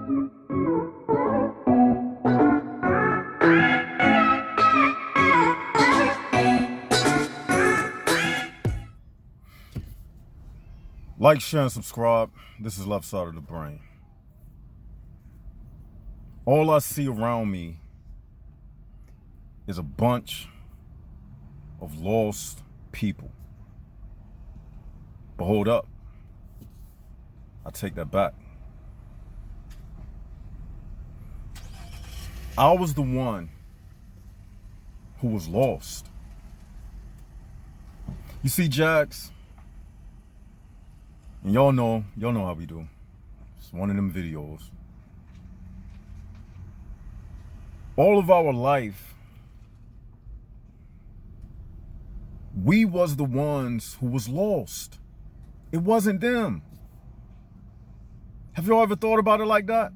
Like, share, and subscribe. This is Left Side of the Brain. All I see around me is a bunch of lost people. But hold up. I take that back. I was the one who was lost. You see, Jax, and y'all know how we do. It's one of them videos. All of our life, we was the ones who was lost. It wasn't them. Have y'all ever thought about it like that?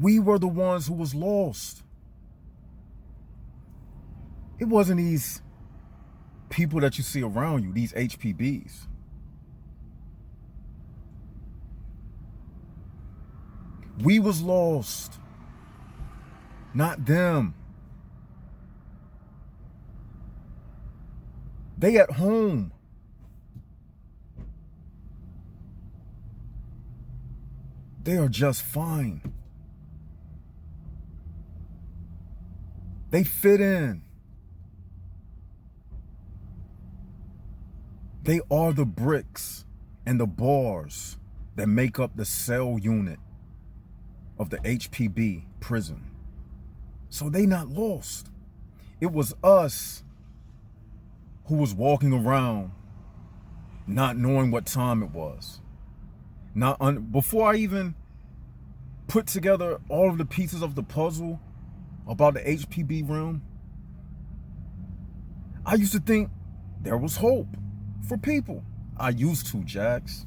We were the ones who was lost. It wasn't these people that you see around you, these HPBs. We was lost, not them. They at home. They are just fine. They fit in. They are the bricks and the bars that make up the cell unit of the HPB prison. So they not lost. It was us who was walking around not knowing what time it was. Before I even put together all of the pieces of the puzzle about the HPB realm, I used to think there was hope for people. I used to, Jax.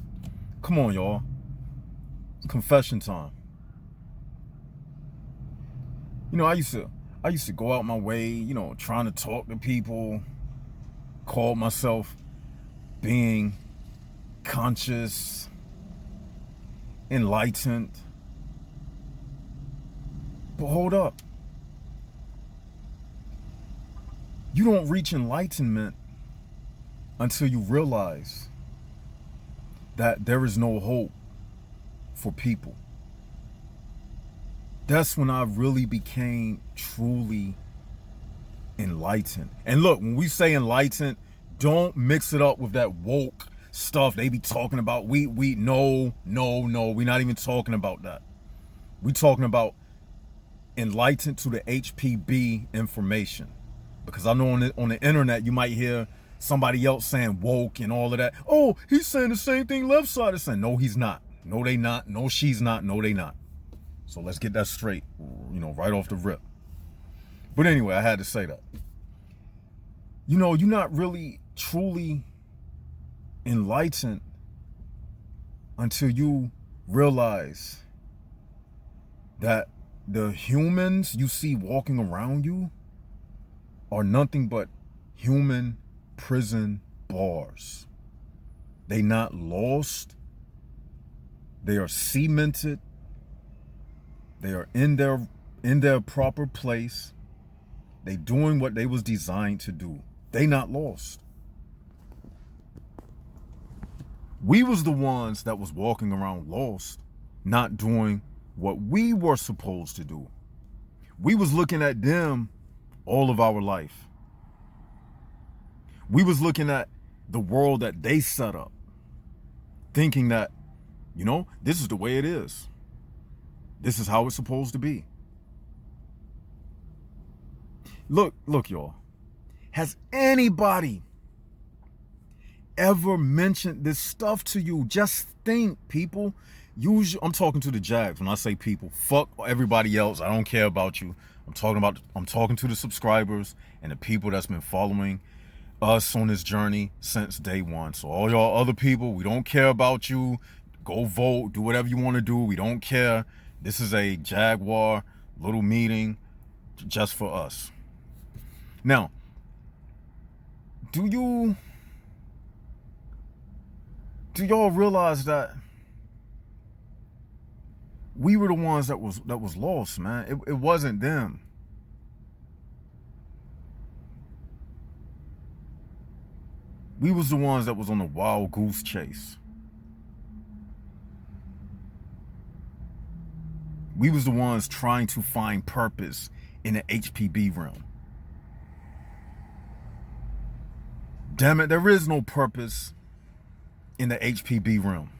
Come on, y'all. It's confession time. You know, I used to go out my way, trying to talk to people, call myself being conscious, enlightened. But hold up. You don't reach enlightenment until you realize that there is no hope for people. That's when I really became truly enlightened. And look, when we say enlightened, don't mix it up with that woke stuff they be talking about. No, we're not even talking about that. We're talking about enlightened to the HPB information. Because I know on the internet, you might hear somebody else saying woke and all of that. Oh, he's saying the same thing left side is saying. No, he's not. No, they not. No, she's not. No, they not. So let's get that straight, right off the rip. But anyway, I had to say that. You're not really truly enlightened until you realize that the humans you see walking around you are nothing but human prison bars. They not lost. They are cemented. They are in their proper place. They doing what they was designed to do. They not lost. We was the ones that was walking around lost, not doing what we were supposed to do. We was looking at them all of our life. We was looking at the world that they set up, thinking that, this is the way it is. This is how it's supposed to be. Look, y'all. Has anybody ever mentioned this stuff to you? Just think, people. I'm talking to the Jags. When I say people, fuck everybody else. I don't care about you. I'm talking to the subscribers and the people that's been following us on this journey since day one. So all y'all other people, we don't care about you. Go vote, do whatever you want to do. We don't care. This is a Jaguar little meeting just for us. Now, do y'all realize that We were the ones that was lost, man. It wasn't them. We was the ones that was on the wild goose chase. We was the ones trying to find purpose in the HPB realm. Damn it, there is no purpose in the HPB realm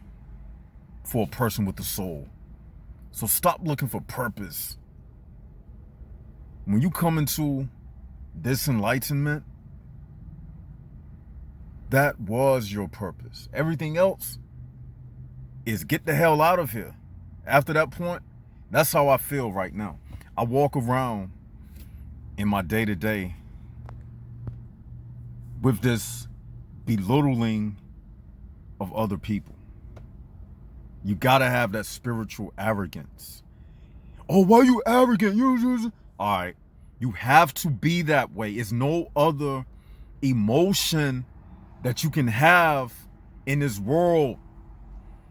for a person with a soul. So stop looking for purpose. When you come into this enlightenment, that was your purpose. Everything else is get the hell out of here. After that point, that's how I feel right now. I walk around in my day-to-day with this belittling of other people. You gotta have that spiritual arrogance. Oh, why are you arrogant? All right, you have to be that way. It's no other emotion that you can have in this world.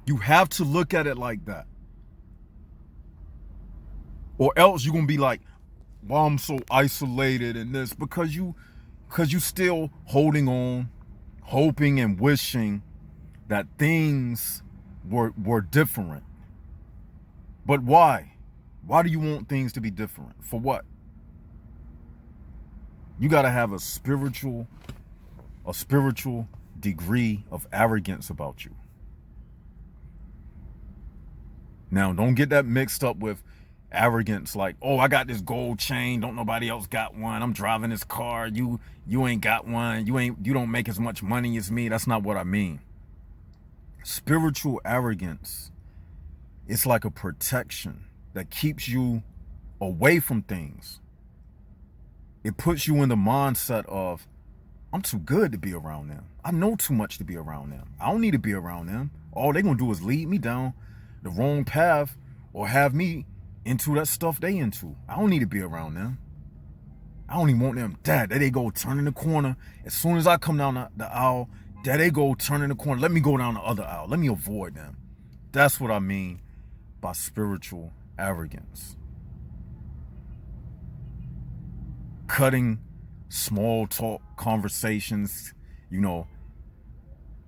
You have to look at it like that. Or else you're gonna be like, well, I'm so isolated in this, because you still holding on, hoping and wishing that things were different. But why? Why do you want things to be different? For what? You gotta have a spiritual degree of arrogance about you. Now, don't get that mixed up with arrogance like, oh, I got this gold chain, don't nobody else got one. I'm driving this car, you ain't got one. You don't make as much money as me. That's not what I mean. Spiritual arrogance, it's like a protection that keeps you away from things. It puts you in the mindset of, I'm too good to be around them. I know too much to be around them. I don't need to be around them. All they're gonna do is lead me down the wrong path or have me into that stuff they into. I don't need to be around them. I don't even want them. Dad, there they go turning the corner. As soon as I come down the aisle, there they go turning the corner. Let me go down the other aisle. Let me avoid them. That's what I mean by spiritual arrogance. Cutting small talk conversations,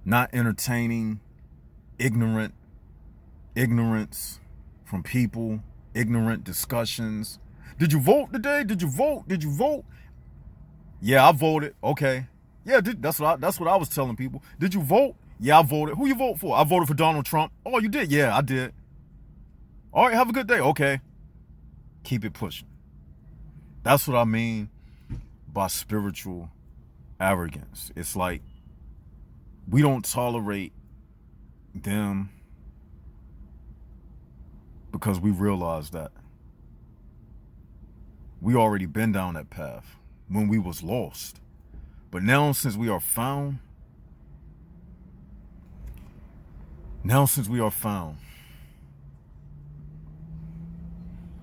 not entertaining ignorance from people, ignorant discussions. Did you vote today? Did you vote? Yeah, I voted. Okay. Yeah, that's what I was telling people. Did you vote? Yeah, I voted. Who you vote for? I voted for Donald Trump. Oh, you did? Yeah, I did. All right, have a good day. Okay. Keep it pushing. That's what I mean by spiritual arrogance. It's like we don't tolerate them because we realize that we already been down that path when we was lost. But now since we are found,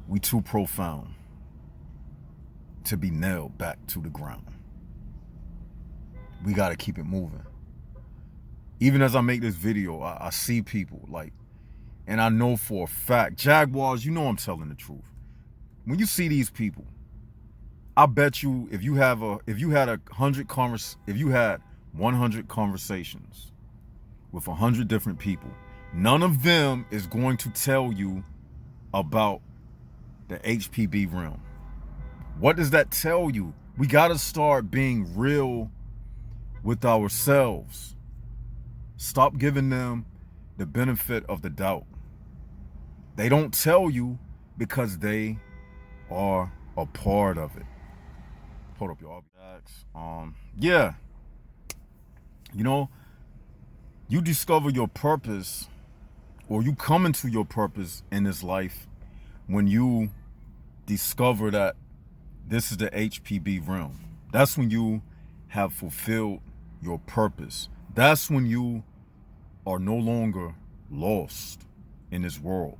we too profound to be nailed back to the ground. We got to keep it moving. Even as I make this video, I see people like, and I know for a fact, Jaguars, I'm telling the truth. When you see these people, I bet you if you had 100 conversations with 100 different people, none of them is going to tell you about the HPB realm. What does that tell you? We got to start being real with ourselves. Stop giving them the benefit of the doubt. They don't tell you because they are a part of it. Hold up, y'all. Yeah. You discover your purpose, or you come into your purpose in this life when you discover that this is the HPB realm. That's when you have fulfilled your purpose. That's when you are no longer lost in this world.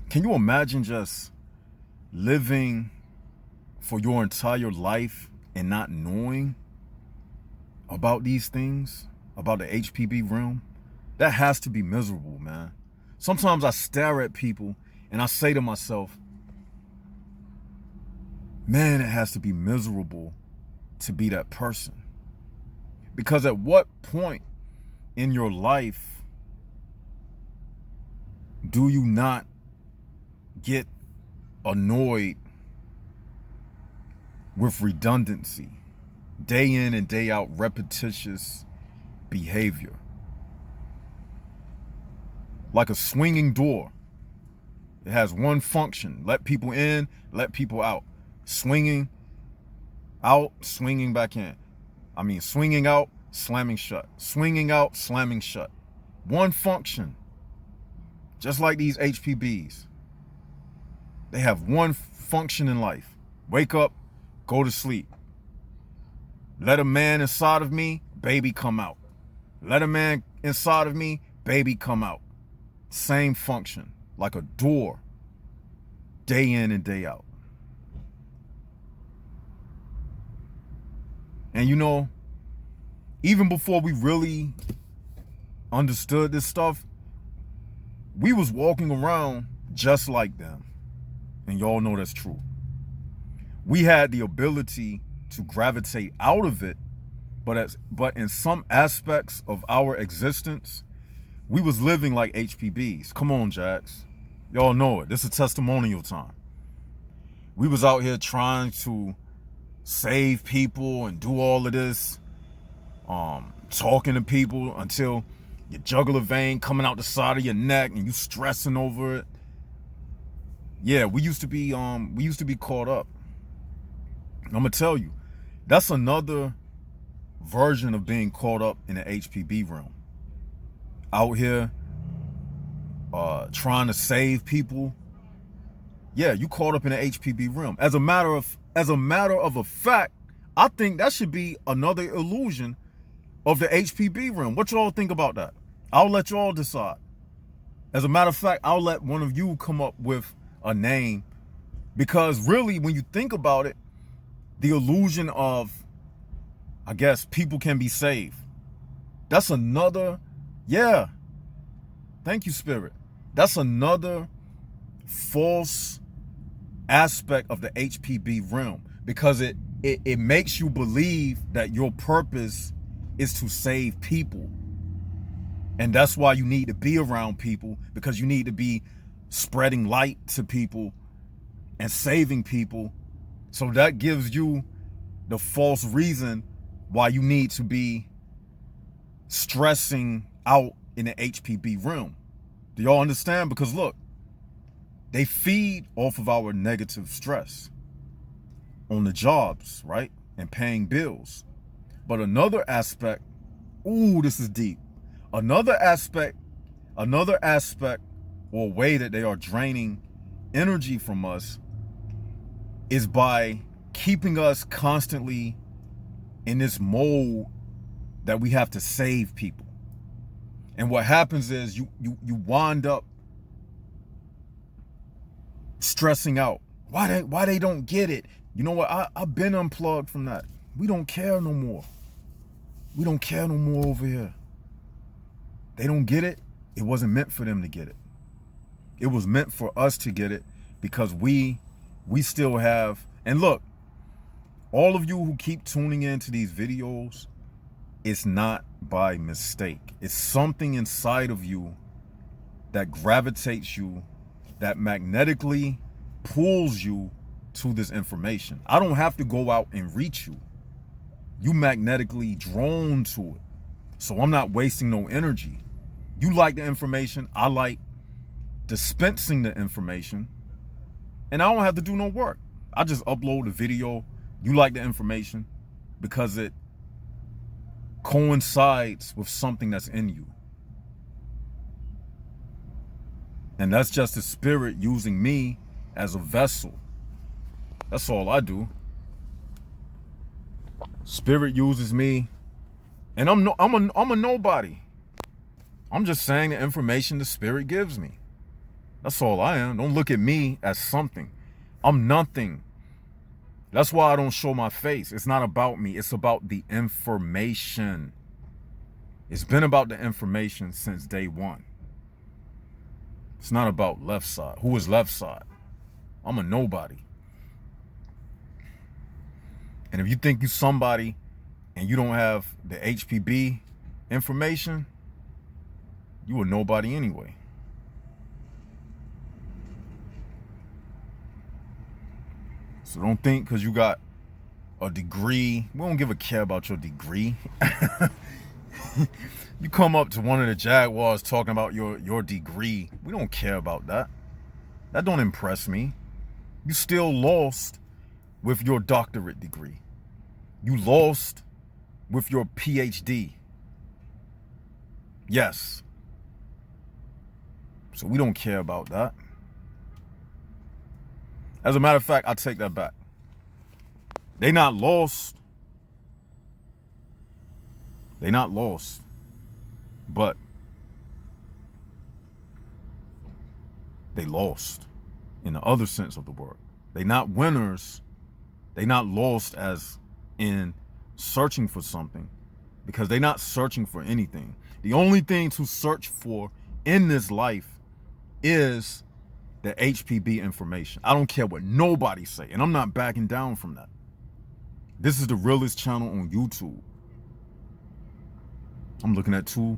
Can you imagine just living for your entire life and not knowing about these things, about the HPB realm? That has to be miserable, man. Sometimes I stare at people and I say to myself, man, it has to be miserable to be that person. Because at what point in your life do you not get annoyed with redundancy, day in and day out, repetitious behavior? Like a swinging door. It has one function: let people in, let people out. Swinging out, swinging back in. Swinging out, slamming shut. Swinging out, slamming shut. One function. Just like these HPBs. They have one function in life. Wake up, go to sleep. Let a man inside of me, baby come out. Let a man inside of me, baby come out. Same function, like a door, day in and day out. And you know, even before we really understood this stuff, we was walking around just like them. And y'all know that's true. We had the ability to gravitate out of it, but in some aspects of our existence, we was living like HPBs. Come on, Jax. Y'all know it. This is testimonial time. We was out here trying to save people and do all of this, talking to people until your jugular vein coming out the side of your neck and you stressing over it. Yeah, we used to be caught up. I'm gonna tell you, that's another version of being caught up in the HPB realm. Out here trying to save people. Yeah, you caught up in the HPB realm. As a matter of a fact, I think that should be another illusion of the HPB realm. What y'all think about that? I'll let y'all decide. As a matter of fact, I'll let one of you come up with a name, because really, when you think about it, the illusion of, I guess, people can be saved. That's another, yeah. Thank you, Spirit. That's another false aspect of the HPB realm, because it makes you believe that your purpose is to save people. And that's why you need to be around people, because you need to be spreading light to people and saving people. So that gives you the false reason why you need to be stressing out in the HPB realm. Do y'all understand? Because look, they feed off of our negative stress on the jobs, right? And paying bills. But another aspect, ooh, this is deep. Another aspect or way that they are draining energy from us is by keeping us constantly in this mode that we have to save people. And what happens is you wind up stressing out. Why they don't get it? You know what? I've been unplugged from that. We don't care no more. We don't care no more over here. They don't get it. It wasn't meant for them to get it. It was meant for us to get it, because we still have, and look, all of you who keep tuning into these videos, it's not by mistake. It's something inside of you that gravitates you, that magnetically pulls you to this information. I don't have to go out and reach you. You magnetically drawn to it. So I'm not wasting no energy. You like the information. I like dispensing the information. And I don't have to do no work. I just upload a video. You like the information because it coincides with something that's in you. And that's just the spirit using me as a vessel. That's all I do. Spirit uses me, and I'm a nobody. I'm just saying the information the spirit gives me. That's all I am. Don't look at me as something. I'm nothing. That's why I don't show my face. It's not about me. It's about the information. It's been about the information since day one. It's not about left side. Who is left side? I'm a nobody. And if you think you're somebody and you don't have the HPB information, you a nobody anyway. So don't think because you got a degree, we don't give a care about your degree. You come up to one of the Jaguars talking about your degree. We don't care about that. That don't impress me. You still lost with your doctorate degree. You lost with your PhD. Yes. So we don't care about that. As a matter of fact, I take that back. They not lost. They not lost. But they lost in the other sense of the word. They not winners. They not lost as in searching for something, because they not searching for anything. The only thing to search for in this life is the HPB information. I don't care what nobody say, and I'm not backing down from that. This is the realest channel on YouTube. I'm looking at 2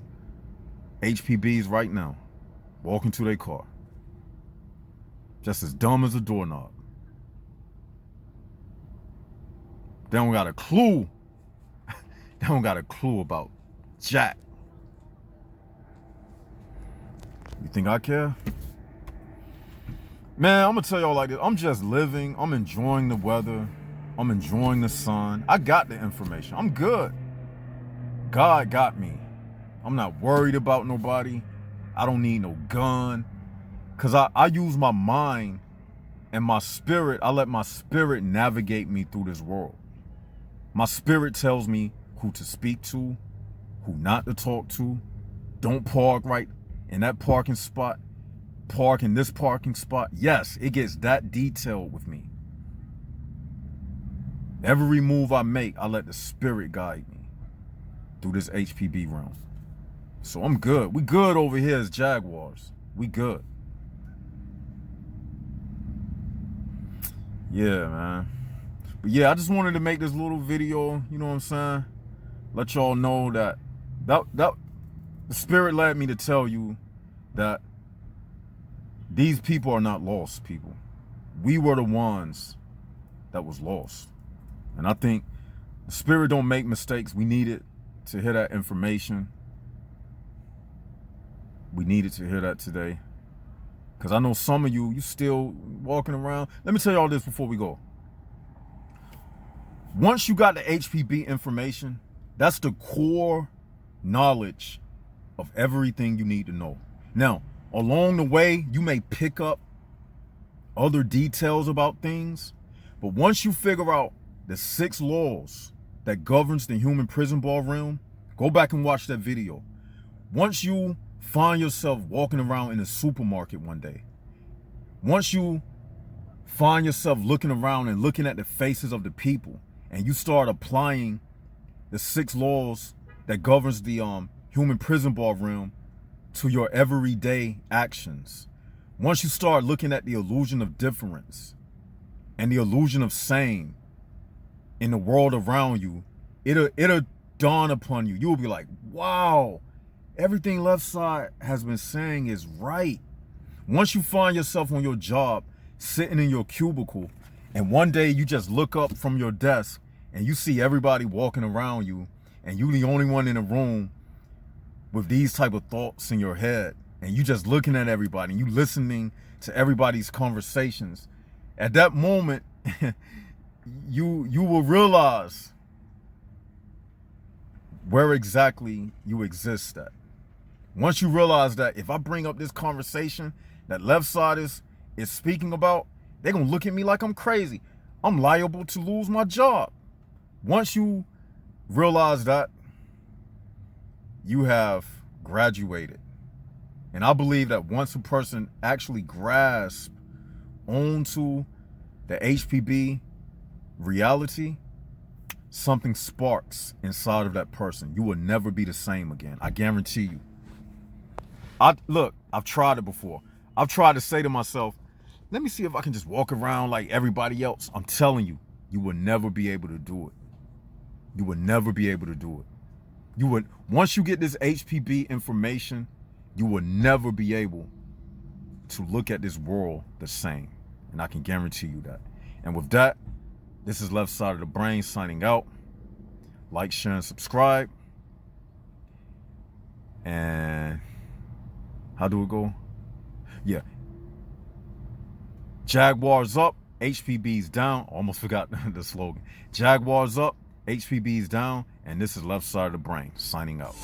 HPBs right now, walking to their car. Just as dumb as a doorknob. They don't got a clue. They don't got a clue about jack. You think I care? Man, I'm gonna tell y'all like this. I'm just living. I'm enjoying the weather. I'm enjoying the sun. I got the information. I'm good. God got me. I'm not worried about nobody. I don't need no gun. Because I use my mind and my spirit. I let my spirit navigate me through this world. My spirit tells me who to speak to, who not to talk to. Don't park right in that parking spot. Park in this parking spot. Yes, it gets that detailed with me. Every move I make, I let the spirit guide me through this HPB realm. So I'm good. We good over here as Jaguars. We good. Yeah, man. But yeah, I just wanted to make this little video, you know what I'm saying? Let y'all know that the spirit led me to tell you that these people are not lost people. We were the ones that was lost. And I think the spirit don't make mistakes. We needed to hear that information. We needed to hear that today. Because I know some of you still walking around. Let me tell y'all this before we go. Once you got the HPB information, that's the core knowledge of everything you need to know. Now, along the way, you may pick up other details about things, but once you figure out the 6 laws that governs the human prison bar realm, go back and watch that video. Once you find yourself walking around in a supermarket one day, once you find yourself looking around and looking at the faces of the people, and you start applying the 6 laws that governs the human prison bar realm to your everyday actions, once you start looking at the illusion of difference and the illusion of same in the world around you, it'll dawn upon you. You'll be like, wow, everything left side has been saying is right. Once you find yourself on your job, sitting in your cubicle, and one day you just look up from your desk and you see everybody walking around you, and you the only one in the room with these type of thoughts in your head, and you just looking at everybody and you listening to everybody's conversations, at that moment, you will realize where exactly you exist at. Once you realize that if I bring up this conversation that left side is speaking about, they're gonna look at me like I'm crazy. I'm liable to lose my job. Once you realize that, you have graduated. And I believe that once a person actually grasps onto the HPB reality, something sparks inside of that person. You will never be the same again. I guarantee you. Look, I've tried it before. I've tried to say to myself, let me see if I can just walk around like everybody else. I'm telling you, you will never be able to do it. You will never be able to do it. Once you get this HPB information, you will never be able to look at this world the same. And I can guarantee you that. And with that, this is Left Side of the Brain signing out. Like, share, and subscribe. And how do it go? Yeah. Jaguars up, HPB's down. Almost forgot the slogan. Jaguars up, HPB's down. And this is Left Side of the Brain signing out.